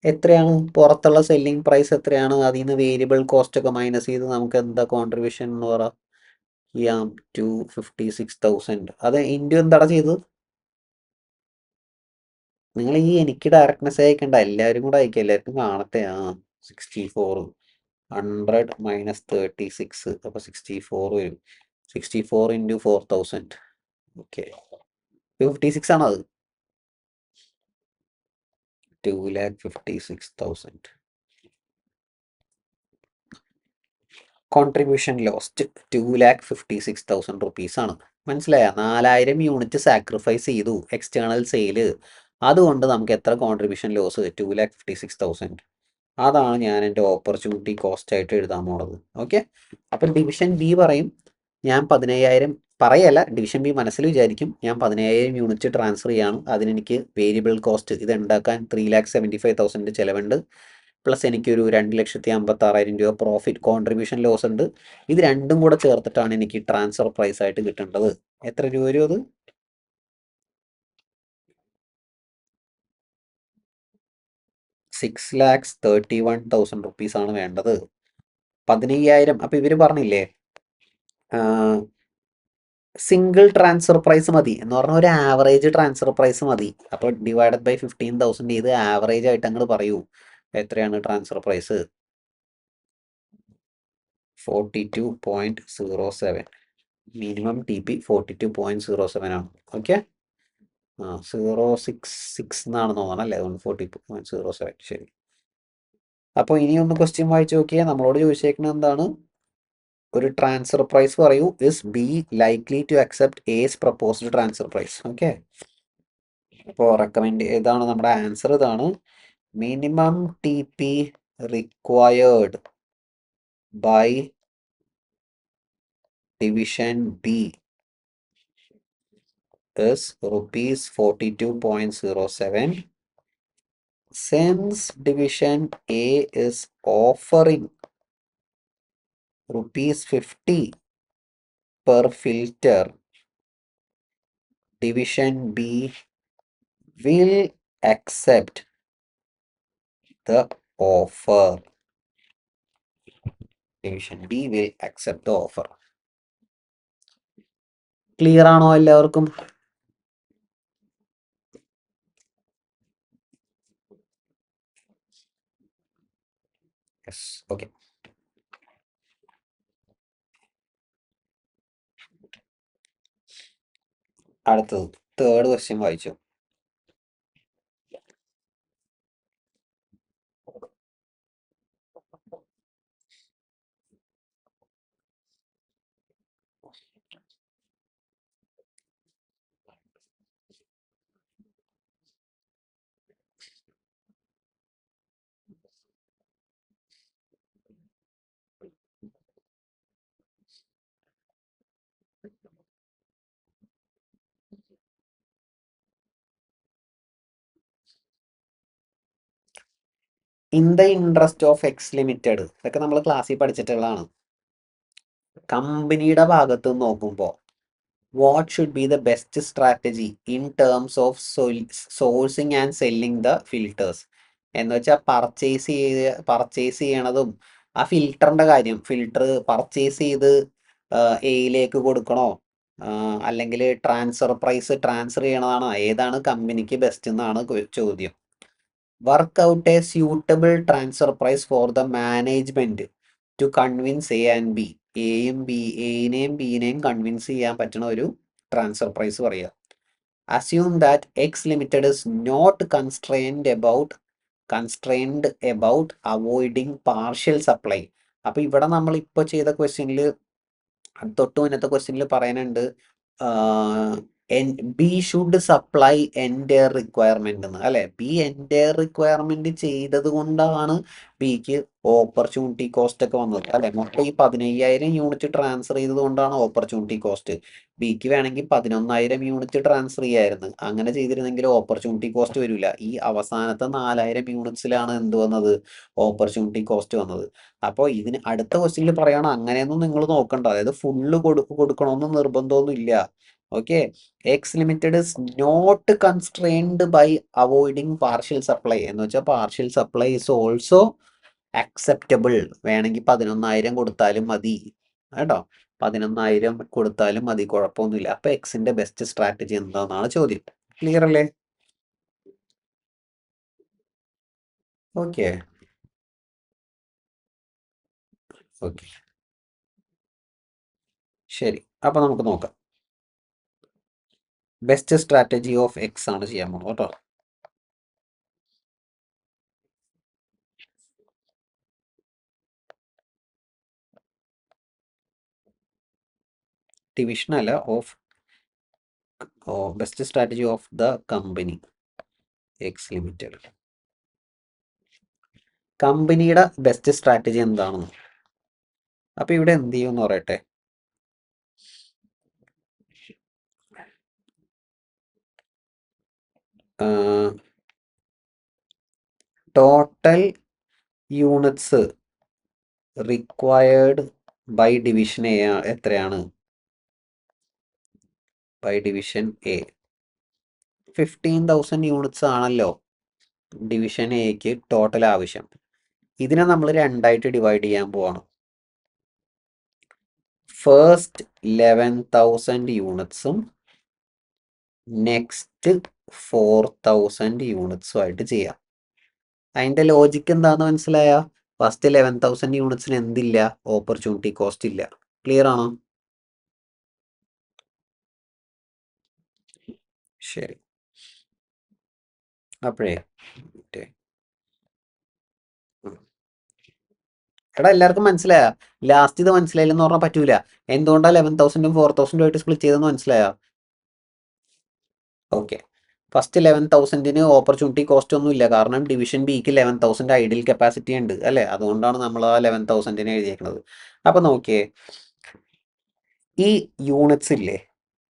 എത്രയാണ്? പുറത്തുള്ള സെല്ലിംഗ് പ്രൈസ് എത്രയാണ്? അതിൽ നിന്ന് വേരിയബിൾ കോസ്റ്റ് ഒക്കെ മൈനസ് ചെയ്ത് നമുക്ക് എന്താ കോൺട്രിബ്യൂഷൻ എന്ന് പറയാം? 256,000. അത് ഇൻറ്റു എന്താടാ ചെയ്തത്? നിങ്ങൾ ഈ എനിക്ക് ഡയറക്റ്റ് മെസ്സേജ് അയക്കണ്ട, എല്ലാവരും കൂടെ അയക്കുക, എല്ലാവർക്കും കാണട്ടെ. 64. 100 മൈനസ് 36, അപ്പോൾ 64 വരും. 64 ഇൻറ്റു 4000. ഓക്കെ, 56 ആണോ അത്? 2,56,000. കോൺട്രിബ്യൂഷൻ ലോസ്റ്റ് 2,56,000 റുപ്പീസ് ആണ്. മനസ്സിലായ? 4000 യൂണിറ്റ് സാക്രിഫൈസ് ചെയ്തു എക്സ്റ്റേണൽ സെയില്. അതുകൊണ്ട് നമുക്ക് എത്ര കോൺട്രിബ്യൂഷൻ ലോസ്? 2,56,000. അതാണ് ഞാൻ എൻ്റെ ഓപ്പർച്യൂണിറ്റി കോസ്റ്റ് ആയിട്ട് എഴുതാൻ പോണത്. ഓക്കെ, അപ്പം ഡിവിഷൻ ബി പറയും ഞാൻ 15,000 പറയല്ല, ഡിവിഷൻ ബി മനസ്സിൽ വിചാരിക്കും ഞാൻ 15,000 യൂണിറ്റ് ട്രാൻസ്ഫർ ചെയ്യാണ്. അതിനെനിക്ക് വേരിയബിൾ കോസ്റ്റ് ഇത് ഉണ്ടാക്കാൻ 3,75,000 ചിലവുണ്ട്. പ്ലസ് എനിക്കൊരു 2,56,000 രൂപ പ്രോഫിറ്റ് കോൺട്രിബ്യൂഷൻ ലോസ് ഉണ്ട്. ഇത് രണ്ടും കൂടെ ചേർത്തിട്ടാണ് എനിക്ക് ട്രാൻസ്ഫർ പ്രൈസ് ആയിട്ട് കിട്ടേണ്ടത്. എത്ര രൂപ വരും അത്? 6,31,000 റുപ്പീസ് ആണ് വേണ്ടത്. 15,000. അപ്പൊ ഇവര് പറഞ്ഞില്ലേ സിംഗിൾ ട്രാൻസ്ഫർ പ്രൈസ് മതി എന്ന് പറഞ്ഞാൽ ഒരു ആവറേജ് ട്രാൻസ്ഫർ പ്രൈസ് മതി. അപ്പോൾ ഡിവൈഡഡ് ബൈ 15,000 ചെയ്ത് ആവറേജ് ആയിട്ട് അങ്ങോട്ട് പറയൂ എത്രയാണ് transfer price? 42.07. Minimum T P 42.07 ആണ്. ഓക്കെ, 066 എന്നാണ് തോന്നണം അല്ലേ? 42.07. ശരി. അപ്പോൾ ഇനി ഒന്ന് ക്വസ്റ്റ്യൻ വായിച്ചു നോക്കിയാൽ നമ്മളോട് ചോദിച്ചേക്കുന്നത് എന്താണ്? ഒരു ട്രാൻസ്ഫർ പ്രൈസ് പറയൂ. Is B likely to accept as proposed transfer price? Okay, അപ്പോൾ റെക്കമെൻഡ് ഏതാണ് നമ്മുടെ ആൻസർ? ഇതാണ്. Minimum T P required by division B is rupees 42.07. Since division A is offering rupees 50 per filter, division B will accept the offer. Division B will accept the offer. Clear ആണോ എല്ലാവർക്കും? Yes. Okay. അടുത്തത് തേർഡ് ക്വസ്റ്റ്യൻ വായിച്ചു. In the interest of X limited, ഇതൊക്കെ നമ്മൾ ക്ലാസ്സിൽ പഠിച്ചിട്ടുള്ളതാണ്. കമ്പനിയുടെ ഭാഗത്ത് നോക്കുമ്പോൾ what should be the best strategy in terms of sourcing and selling the filters? എന്ന് വെച്ചാൽ പർച്ചേസ് ചെയ്യണതും ആ ഫിൽറ്ററിൻ്റെ കാര്യം, ഫിൽറ്റർ പർച്ചേസ് ചെയ്ത് എയിലേക്ക് കൊടുക്കണോ അല്ലെങ്കിൽ ട്രാൻസ്ഫർ പ്രൈസ് ട്രാൻസ്ഫർ ചെയ്യണതാണോ? ഏതാണ് കമ്പനിക്ക് ബെസ്റ്റ് എന്നാണ് ചോദ്യം. Work out a suitable transfer price for the management to convince A and B. എയിനെയും ബിനെയും കൺവിൻസ് ചെയ്യാൻ പറ്റുന്ന ഒരു ട്രാൻസ്ഫർ പ്രൈസ് പറയുക. Assume that X limited is not constrained about avoiding partial supply. അപ്പോൾ ഇവിടെ നമ്മൾ ഇപ്പോൾ ചെയ്ത ക്വസ്റ്റ്യനിൽ തൊട്ട് മുന്നത്തെ ക്വസ്റ്റ്യനിൽ പറയാനുണ്ട് ബി ഷുഡ് സപ്ലൈ എൻ്റെ റിക്വയർമെന്റ് എന്ന്, അല്ലെ? ബി എൻ്റെ റിക്വയർമെന്റ് ചെയ്തത് കൊണ്ടാണ് ബിക്ക് ഓപ്പർച്യൂണിറ്റി കോസ്റ്റ് ഒക്കെ വന്നത്, അല്ലെ? മൊത്തം ഈ 15,000 യൂണിറ്റ് ട്രാൻസ്ഫർ ചെയ്തത് കൊണ്ടാണ് ഓപ്പർച്യൂണിറ്റി കോസ്റ്റ്. ബിക്ക് വേണമെങ്കിൽ 11,000 യൂണിറ്റ് ട്രാൻസ്ഫർ ചെയ്യായിരുന്നു. അങ്ങനെ ചെയ്തിരുന്നെങ്കിൽ ഓപ്പർച്യൂണിറ്റി കോസ്റ്റ് വരില്ല. ഈ അവസാനത്തെ 4,000 യൂണിറ്റ്സിലാണ് എന്ത് വന്നത്? ഓപ്പർച്യൂണിറ്റി കോസ്റ്റ് വന്നത്. അപ്പോൾ ഇതിന് അടുത്ത ക്വസ്റ്റ്യനിൽ പറയണം അങ്ങനെയൊന്നും നിങ്ങൾ നോക്കണ്ട, അതായത് ഫുള്ള് കൊടുക്കണമെന്ന് നിർബന്ധമൊന്നും ഇല്ല. Okay, X limited is not constrained by avoiding partial supply എന്ന് വെച്ചാൽ partial supply is also acceptable. വേണമെങ്കിൽ 11,000 കൊടുത്താലും മതി കേട്ടോ, 11,000 കൊടുത്താലും മതി, കുഴപ്പമൊന്നുമില്ല. അപ്പൊ എക്സിന്റെ ബെസ്റ്റ് സ്ട്രാറ്റജി എന്താണെന്നാണ് ചോദ്യം. ക്ലിയർ അല്ലേ? ഓക്കെ, ഓക്കെ, ശരി. അപ്പോൾ നമുക്ക് നോക്കാം. ബെസ്റ്റ് സ്ട്രാറ്റജി ഓഫ് എക്സ് ആണ് ചെയ്യാൻ പോകുന്നത് കേട്ടോ. ഡിവിഷൻ അല്ല, best strategy of the company X limited. കമ്പനിയുടെ ബെസ്റ്റ് സ്ട്രാറ്റജി എന്താണെന്ന്. അപ്പോൾ ഇവിടെ എന്ത് ചെയ്യുമെന്ന് പറയട്ടെ. Total units required by division A എത്രയാണ്? ബൈ ഡിവിഷൻ എ 15,000 യൂണിറ്റ്സ് ആണല്ലോ ഡിവിഷൻ എക്ക് ടോട്ടൽ ആവശ്യം. ഇതിനെ നമ്മൾ രണ്ടായിട്ട് ഡിവൈഡ് ചെയ്യാൻ പോവാണ്. ഫസ്റ്റ് 11,000 യൂണിറ്റ്സും നെക്സ്റ്റ് 4,000 യൂണിറ്റ്സും ആയിട്ട് ചെയ്യാം. അതിൻ്റെ ലോജിക്ക് എന്താണെന്ന് മനസ്സിലായ? ഫസ്റ്റ് 11,000 യൂണിറ്റ്സിന് എന്തില്ല? ഓപ്പർച്യൂണിറ്റി കോസ്റ്റ് ഇല്ല. ക്ലിയർ ആണോ? ശരി. അപ്പോഴേ എടാ എല്ലാവർക്കും മനസ്സിലായ? ലാസ്റ്റ് ഇത് മനസ്സിലായില്ലെന്ന് പറഞ്ഞാൽ പറ്റൂല. എന്തുകൊണ്ടാണ് 11,000ഉം 4,000ഉം ആയിട്ട് സ്പ്ലിറ്റ് ചെയ്തെന്ന് മനസ്സിലായ? ഓക്കെ, ഫസ്റ്റ് 11,000ന് ഓപ്പർച്യൂണിറ്റി കോസ്റ്റ് ഒന്നും ഇല്ല, കാരണം ഡിവിഷൻ ബിക്ക് 11,000 ഐഡിയൽ കപ്പാസിറ്റി ഉണ്ട് അല്ലേ? അതുകൊണ്ടാണ് നമ്മൾ ആ 11,000ന് എഴുതിയേക്കുന്നത്. അപ്പം നോക്കിയേ, ഈ യൂണിറ്റ്സ് ഇല്ലേ,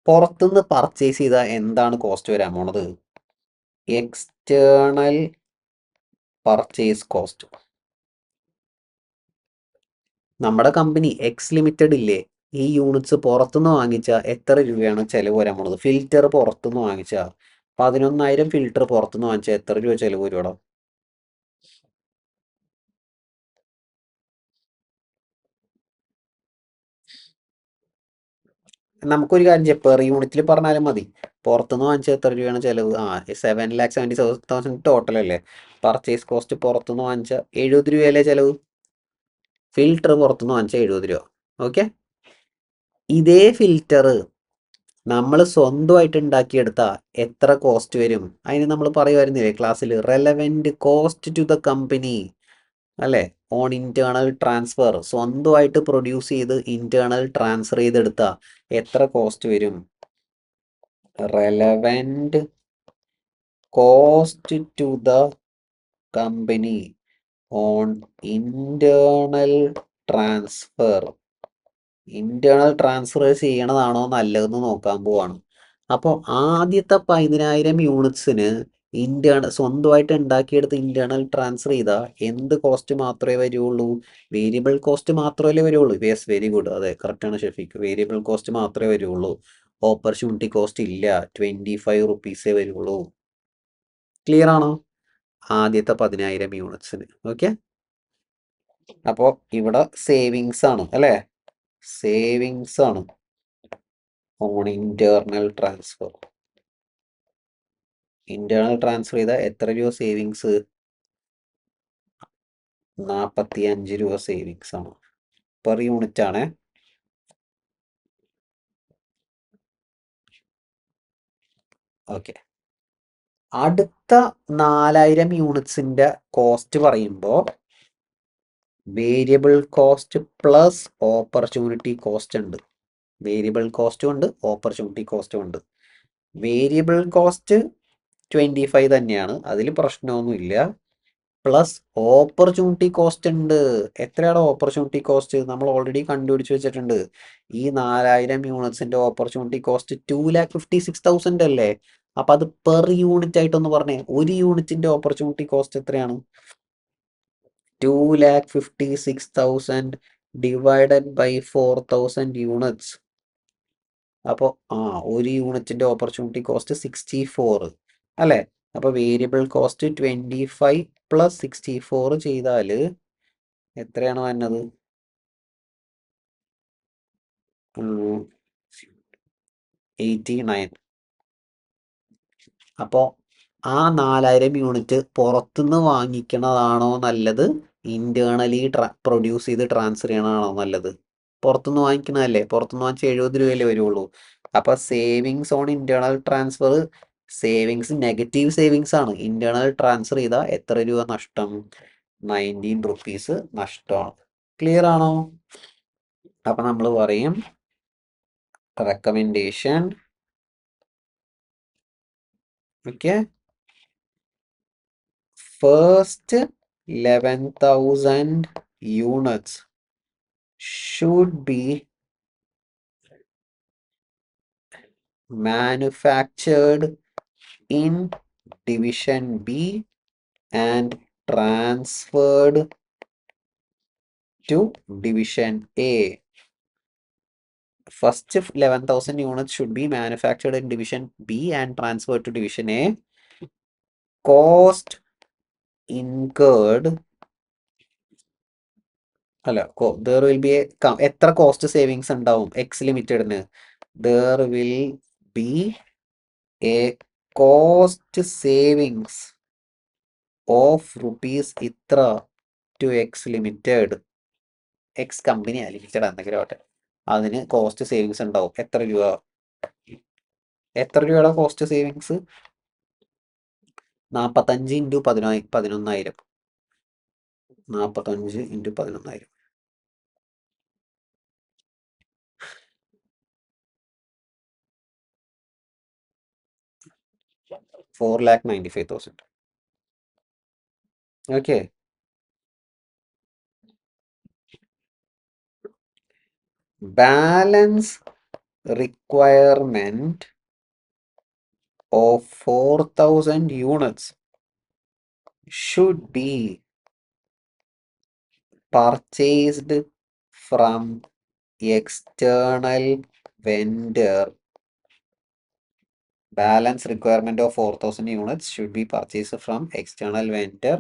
പുറത്തുനിന്ന് പർച്ചേസ് ചെയ്താൽ എന്താണ് കോസ്റ്റ് വരാൻ പോണത്? External purchase cost. നമ്മുടെ കമ്പനി എക്സ് ലിമിറ്റഡ് ഇല്ലേ, ഈ യൂണിറ്റ്സ് പുറത്തുനിന്ന് വാങ്ങിച്ചാൽ എത്ര രൂപയാണ് ചിലവ് വരാൻ പോണത്? ഫിൽറ്റർ പുറത്തുനിന്ന് വാങ്ങിച്ചാൽ 11,000 ഫിൽറ്റർ പുറത്തുനിന്ന് വാങ്ങിച്ചാൽ എത്ര രൂപ ചിലവ് വരുവാടാ? നമുക്കൊരു കാര്യം ചെയ്യാം, പെർ യൂണിറ്റിൽ പറഞ്ഞാലും മതി. പുറത്തുനിന്ന് വാങ്ങിച്ചാൽ എത്ര രൂപയാണ് ചിലവ്? 7,70,000 ടോട്ടൽ അല്ലേ? പർച്ചേസ് കോസ്റ്റ് പുറത്തുനിന്ന് വാങ്ങിച്ചാൽ 70 രൂപയല്ലേ ചിലവ്? ഫിൽറ്റർ പുറത്തുനിന്ന് വാങ്ങിച്ചാൽ 70 രൂപ. ഓക്കെ, ഇതേ ഫിൽറ്റർ നമ്മൾ സ്വന്തമായിട്ട് ഉണ്ടാക്കിയെടുത്ത എത്ര കോസ്റ്റ് വരും? അതിന് നമ്മൾ പറയുമായിരുന്നില്ലേ ക്ലാസ്സിൽ, relevant cost to the company അല്ലേ? On internal transfer. സ്വന്തമായിട്ട് പ്രൊഡ്യൂസ് ചെയ്ത് ഇന്റേണൽ ട്രാൻസ്ഫർ ചെയ്തെടുത്ത എത്ര കോസ്റ്റ് വരും? Relevant cost to the company on internal transfer. Internal transfer ചെയ്യണതാണോ നല്ലതെന്ന് നോക്കാൻ പോവാണ്. അപ്പോൾ ആദ്യത്തെ 10,000 യൂണിറ്റ്സിന് സ്വന്തമായിട്ട് ഉണ്ടാക്കിയെടുത്ത് ഇന്റേണൽ ട്രാൻസ്ഫർ ചെയ്താൽ എന്ത് കോസ്റ്റ് മാത്രമേ വരുള്ളൂ? വേരിയബിൾ കോസ്റ്റ് മാത്രമല്ലേ വരുള്ളൂ? യെസ്, വെരി ഗുഡ്, അതെ കറക്റ്റാണ് ഷെഫീഖ്. വേരിയബിൾ കോസ്റ്റ് മാത്രമേ വരുള്ളൂ. ഓപ്പർച്യൂണിറ്റി കോസ്റ്റ് ഇല്ല, 25 റുപ്പീസേ വരുള്ളൂ. ക്ലിയർ ആണോ? ആദ്യത്തെ 10,000 യൂണിറ്റ്സിന്. ഓക്കെ, അപ്പോൾ ഇവിടെ സേവിങ്സ് ആണ് അല്ലേ? സേവിങ്സ് ആണ് on internal transfer. Internal transfer ചെയ്താൽ എത്ര രൂപ സേവിങ്സ്? 45 രൂപ സേവിങ്സ് ആണ്. പെർ യൂണിറ്റ് ആണ്. ഓക്കെ, അടുത്ത 4,000 യൂണിറ്റ്സിന്റെ കോസ്റ്റ് പറയുമ്പോൾ variable cost plus opportunity cost ഉണ്ട്. വേരിയബിൾ കോസ്റ്റും ഉണ്ട്, ഓപ്പർച്യൂണിറ്റി കോസ്റ്റും ഉണ്ട്. വേരിയബിൾ കോസ്റ്റ് 25 തന്നെയാണ്, അതിൽ പ്രശ്നമൊന്നുമില്ല. പ്ലസ് ഓപ്പർച്യൂണിറ്റി കോസ്റ്റ് ഉണ്ട്. എത്രയാണ് ഓപ്പർച്യൂണിറ്റി കോസ്റ്റ്? നമ്മൾ ഓൾറെഡി കണ്ടുപിടിച്ച് വെച്ചിട്ടുണ്ട്. ഈ 4,000 യൂണിറ്റ്സിന്റെ ഓപ്പർച്യൂണിറ്റി കോസ്റ്റ് 2,56,000 അല്ലേ? അപ്പം അത് പെർ യൂണിറ്റ് ആയിട്ടൊന്ന് പറഞ്ഞേ, ഒരു യൂണിറ്റിന്റെ ഓപ്പർച്യൂണിറ്റി കോസ്റ്റ് എത്രയാണ്? 2,56,000 ഡിവൈഡഡ് ബൈ 4,000 യൂണിറ്റ്സ്. അപ്പോൾ ഒരു യൂണിറ്റിന്റെ ഓപ്പർച്യൂണിറ്റി കോസ്റ്റ് 64 അല്ലേ? അപ്പോൾ വേരിയബിൾ കോസ്റ്റ് 25 പ്ലസ് 64 ചെയ്താൽ എത്രയാണ് വന്നത്? 89. അപ്പോൾ ആ 4,000 യൂണിറ്റ് പുറത്തുനിന്ന് വാങ്ങിക്കണതാണോ നല്ലത്, ഇന്റേണലി പ്രൊഡ്യൂസ് ചെയ്ത് ട്രാൻസ്ഫർ ചെയ്യണതാണോ നല്ലത്? പുറത്തുനിന്ന് വാങ്ങിക്കണതല്ലേ? പുറത്തുനിന്ന് വാങ്ങിച്ച് 70 രൂപയല്ലേ വരുള്ളൂ. അപ്പൊ savings on internal transfer, savings negative savings ആണ്. ഇന്റേണൽ ട്രാൻസ്ഫർ ചെയ്താൽ എത്ര രൂപ നഷ്ടം? 19 റുപ്പീസ് നഷ്ടമാണ്. ക്ലിയർ ആണോ? അപ്പൊ നമ്മൾ പറയും recommendation, okay, first 11,000 units should be manufactured in division B and transferred to division A. First 11,000 units should be manufactured in division B and transferred to division A. Cost incurred, അല്ല, there will be എത്ര കോസ്റ്റ് സേവിങ്സ് ഉണ്ടാവും എക്സ് ലിമിറ്റഡിന്? There will be a cost savings of rupees ഇത്ര to X limited. X company limited എന്തെങ്കിലും ആവട്ടെ, അതിന് കോസ്റ്റ് സേവിങ്സ് ഉണ്ടാവും. എത്ര രൂപ? എത്ര രൂപയുടെ cost savings? 45 into 11,000. 45 into 11,000. 4,95,000. Okay. Balance requirement of 4,000 units should be purchased from external vendor. Balance requirement of 4,000 units should be purchased from external vendor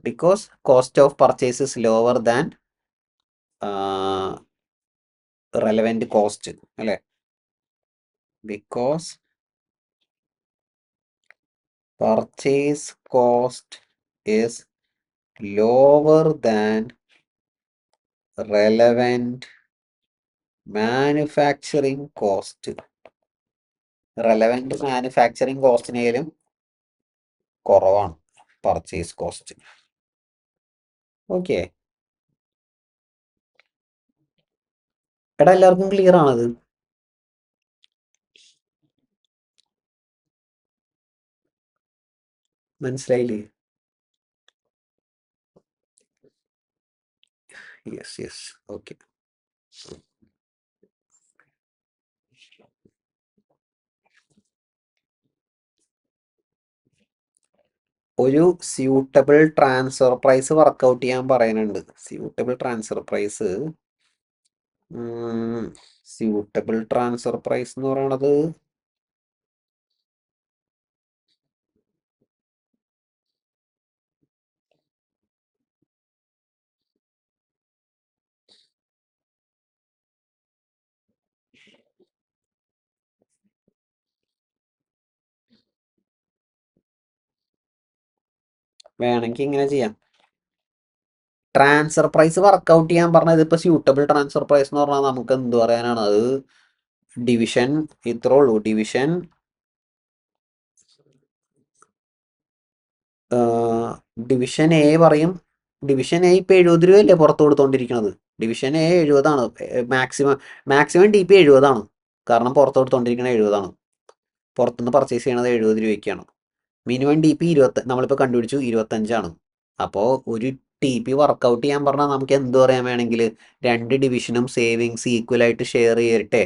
because cost of purchase is lower than relevant cost, അല്ലേ? Because purchase cost is lower than relevant manufacturing cost. Relevant manufacturing കോസ്റ്റിനേലും കുറവാണ് പർച്ചേസ് കോസ്റ്റ്. ഓക്കെ, എടാ എല്ലാവർക്കും ക്ലിയർ ആണത്? മനസ്സിലായില്ലേ? Yes yes, okay. ഒരു സ്യൂട്ടബിൾ ട്രാൻസ്ഫർ പ്രൈസ് വർക്കൗട്ട് ചെയ്യാൻ പറയുന്നുണ്ട്. Suitable transfer price, suitable transfer price എന്ന് പറയണത് വേണമെങ്കിൽ ഇങ്ങനെ ചെയ്യാം. ട്രാൻസ്ഫർ പ്രൈസ് വർക്കൗട്ട് ചെയ്യാൻ പറഞ്ഞത് ഇപ്പൊ സ്യൂട്ടബിൾ ട്രാൻസ്ഫർ പ്രൈസ് എന്ന് പറഞ്ഞാൽ നമുക്ക് എന്ത് പറയാനാണ്? അത് ഡിവിഷൻ ഇത്രേ ഉള്ളൂ. ഡിവിഷൻ എ പറയും. ഡിവിഷൻ എ ഇപ്പൊ 70 രൂപയല്ലേ പുറത്ത് കൊടുത്തോണ്ടിരിക്കുന്നത്? ഡിവിഷൻ എ 70ആണ്. മാക്സിമം ടി പി 70ആണ്. കാരണം പുറത്ത് കൊടുത്തോണ്ടിരിക്കുന്നത് 70ആണ്. പുറത്തുനിന്ന് പർച്ചേസ് ചെയ്യണത് 70 രൂപയ്ക്കാണ്. മിനിമം ടി പി നമ്മളിപ്പോൾ കണ്ടുപിടിച്ചു 25ആണ്. അപ്പോൾ ഒരു ടി പി വർക്കൗട്ട് ചെയ്യാൻ പറഞ്ഞാൽ നമുക്ക് എന്ത് പറയാൻ വേണമെങ്കിൽ, രണ്ട് ഡിവിഷനും സേവിങ്സ് ഈക്വൽ ആയിട്ട് ഷെയർ ചെയ്യട്ടെ,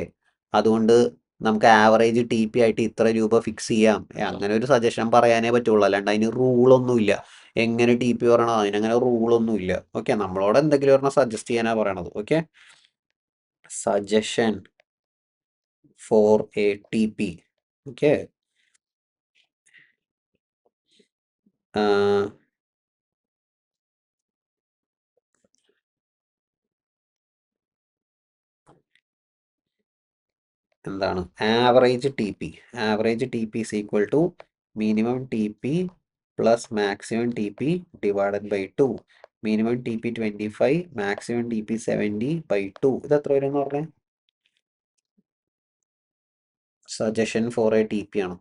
അതുകൊണ്ട് നമുക്ക് ആവറേജ് ടി പി ആയിട്ട് ഇത്ര രൂപ ഫിക്സ് ചെയ്യാം. അങ്ങനെ ഒരു സജഷൻ പറയാനേ പറ്റുള്ളൂ, അല്ലാണ്ട് അതിന് റൂളൊന്നുമില്ല. എങ്ങനെ ടി പി പറയണോ അതിനങ്ങനെ റൂളൊന്നുമില്ല. ഓക്കെ, നമ്മളോട് എന്തെങ്കിലും പറഞ്ഞാൽ സജസ്റ്റ് ചെയ്യാനാ പറയണത്. Okay, suggestion for A T P. Okay, എന്താണ് average T P? Average T P is equal to minimum T P plus maximum T P divided by 2. Minimum T P 25, maximum T P 70/2. ഇത് എത്ര വരും എന്ന് പറഞ്ഞേ? Suggestion for A T P ആണ്.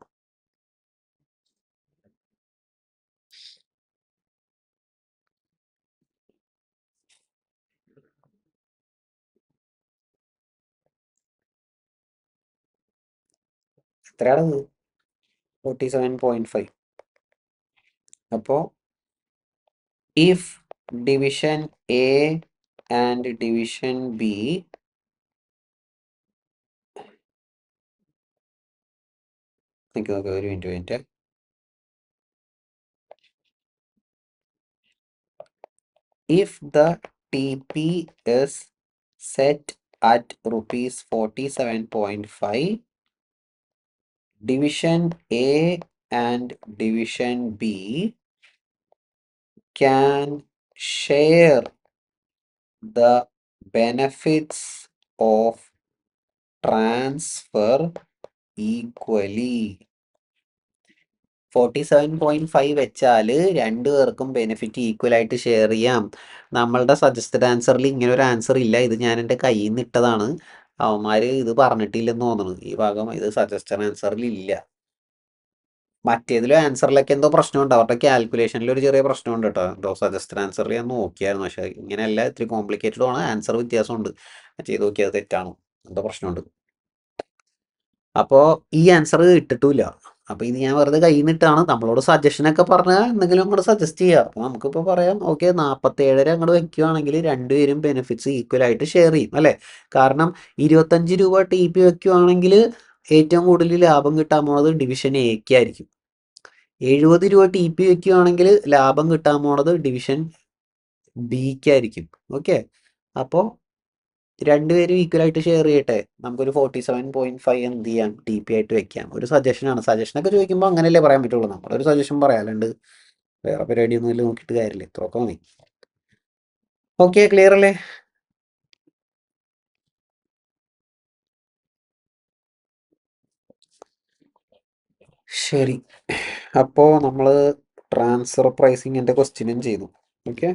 എത്രയാണത്? 47.5. അപ്പോൾ if division A and division B ഒരു minute. If the TP is set at rupees 47.5, division A and division B can share the benefits of transfer equally. 47.5 വെച്ചാൽ രണ്ടുപേർക്കും ബെനിഫിറ്റ് ഈക്വൽ ആയിട്ട് ഷെയർ ചെയ്യാം. നമ്മളുടെ സജസ്റ്റഡ് ആൻസറിൽ ഇങ്ങനെ ഒരു ആൻസർ ഇല്ല. ഇത് ഞാൻ എൻ്റെ കയ്യിൽ നിന്ന് ഇട്ടതാണ്. അവന്മാർ ഇത് പറഞ്ഞിട്ടില്ലെന്ന് തോന്നുന്നു. ഈ ഭാഗം ഇത് സജസ്റ്റഡ് ആൻസറിൽ ഇല്ല. മറ്റേതിലും ആൻസറിലൊക്കെ എന്തോ പ്രശ്നമുണ്ട്. അവരുടെ കാൽക്കുലേഷനിൽ ഒരു ചെറിയ പ്രശ്നമുണ്ട് കേട്ടോ. എന്തോ സജസ്റ്റഡ് ആൻസറിൽ ഞാൻ നോക്കിയായിരുന്നു. പക്ഷേ ഇങ്ങനെയല്ല, ഇത്തിരി കോംപ്ലിക്കേറ്റഡ് ആണ്. ആൻസർ വ്യത്യാസമുണ്ട്. ചെയ്ത് നോക്കിയത് തെറ്റാണ്. എന്തോ പ്രശ്നമുണ്ട്. അപ്പോൾ ഈ ആൻസർ ഇട്ടിട്ടില്ല. അപ്പോൾ ഇത് ഞാൻ വെറുതെ കയ്യിൽ നിന്നിട്ടാണ്. നമ്മളോട് സജഷനൊക്കെ പറഞ്ഞാൽ എന്തെങ്കിലും അങ്ങോട്ട് സജസ്റ്റ് ചെയ്യുക. അപ്പോൾ നമുക്കിപ്പോൾ പറയാം, ഓക്കെ 47 അങ്ങോട്ട് വെക്കുകയാണെങ്കിൽ രണ്ടുപേരും ബെനിഫിറ്റ്സ് ഈക്വൽ ആയിട്ട് ഷെയർ ചെയ്യും അല്ലേ? കാരണം 25 രൂപ ടി പി വെക്കുകയാണെങ്കിൽ ഏറ്റവും കൂടുതൽ ലാഭം കിട്ടാൻ പോണത് ഡിവിഷൻ എക്ക് ആയിരിക്കും. 70 രൂപ ടി പി വെക്കുകയാണെങ്കിൽ ലാഭം കിട്ടാൻ പോണത് ഡിവിഷൻ ബിക്ക് ആയിരിക്കും. ഓക്കെ, അപ്പോൾ രണ്ടുപേരും ഈക്വൽ ആയിട്ട് ഷെയർ ചെയ്യട്ടെ. നമുക്കൊരു 47.5 എന്ത് ചെയ്യാം, ടി പി ആയിട്ട് വെക്കാം. ഒരു സജഷനാണ്. സജഷനൊക്കെ ചോദിക്കുമ്പോൾ അങ്ങനെയല്ലേ പറയാൻ പറ്റുള്ളൂ. നമ്മളൊരു സജഷൻ പറയാലുണ്ട്, വേറെ പരിപാടിയൊന്നും ഇല്ല. നോക്കിയിട്ട് കാര്യമില്ല, ഇത്രയൊക്കെ മതി. ഓക്കെ, ക്ലിയർ അല്ലേ? ശരി, അപ്പോൾ നമ്മൾ ട്രാൻസ്ഫർ പ്രൈസിങ്ങിൻ്റെ ക്വസ്റ്റ്യനും ചെയ്തു. ഓക്കെ.